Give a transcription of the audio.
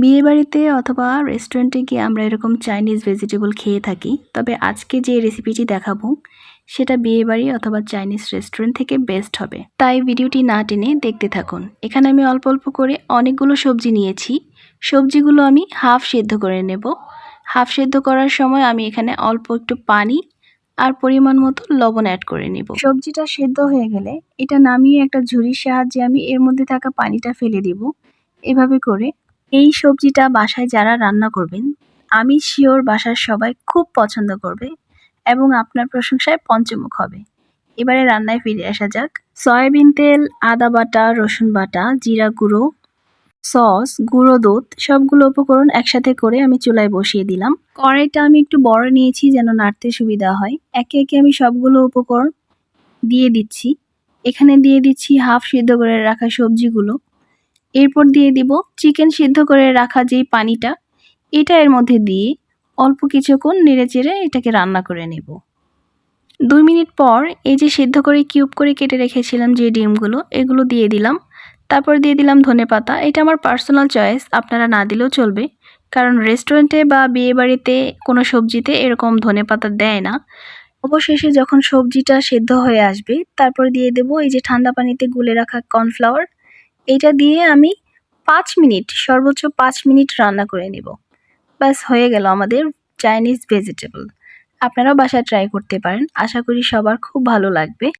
বিয়েবাড়িতে অথবা রেস্টুরেন্টে গিয়ে আমরা এরকম চাইনিজ ভেজিটেবল খেয়ে থাকি, তবে আজকে যে রেসিপিটি দেখাবো সেটা বিয়েবাড়ি অথবা চাইনিজ রেস্টুরেন্ট থেকে বেস্ট হবে। তাই ভিডিওটি না টেনে দেখতে থাকুন। এখানে আমি অল্প অল্প করে অনেকগুলো সবজি নিয়েছি। সবজিগুলো আমি হাফ সেদ্ধ করে নেব। হাফ সেদ্ধ করার সময় আমি এখানে অল্প একটু পানি আর পরিমাণ মতো লবণ অ্যাড করে নেব। সবজিটা সেদ্ধ হয়ে গেলে এটা নামিয়ে একটা ঝুড়ির সাহায্যে আমি এর মধ্যে থাকা পানিটা ফেলে দিব। এভাবে করে এই সবজিটা বাসায় যারা রান্না করবেন, আমি শিওর বাসার সবাই খুব পছন্দ করবে এবং আপনার প্রশংসায় পঞ্চমুখ হবে। এবারে রান্নায় ফিরে আসা যাক। সয়াবিন তেল, আদা বাটা, রসুন বাটা, জিরা গুঁড়ো, সস, গুঁড়ো দুধ সবগুলো উপকরণ একসাথে করে আমি চুলায় বসিয়ে দিলাম। কড়াইটা আমি একটু বড় নিয়েছি যেন নাড়তে সুবিধা হয়। একে একে আমি সবগুলো উপকরণ দিয়ে দিচ্ছি। এখানে দিয়ে দিচ্ছি হাফ সিদ্ধ করে রাখা সবজিগুলো। এরপর দিয়ে দিব চিকেন সিদ্ধ করে রাখা যেই পানিটা, এটা এর মধ্যে দিয়ে অল্প কিছুক্ষণ নেড়েচেড়ে এটাকে রান্না করে নেব। 2 মিনিট পর এই যে সিদ্ধ করে কিউব করে কেটে রেখেছিলাম যে ডিমগুলো, এগুলো দিয়ে দিলাম। তারপর দিয়ে দিলাম ধনেপাতা। এটা আমার পার্সোনাল চয়েস, আপনারা না দিলেও চলবে, কারণ রেস্টুরেন্টে বা বিয়েবাড়িতে কোনো সবজিতে এরকম ধনেপাতা দেয় না। অবশেষে যখন সবজিটা সেদ্ধ হয়ে আসবে, তারপর দিয়ে দেব এই যে ঠান্ডা পানিতে গুলে রাখা কর্নফ্লাওয়ার। এটা দিয়ে আমি 5 মিনিট, সর্বোচ্চ 5 মিনিট রান্না করে নেব। ব্যাস হয়ে গেল আমাদের চাইনিজ ভেজিটেবল। আপনারাও বাসায় ট্রাই করতে পারেন। আশা করি সবার খুব ভালো লাগবে।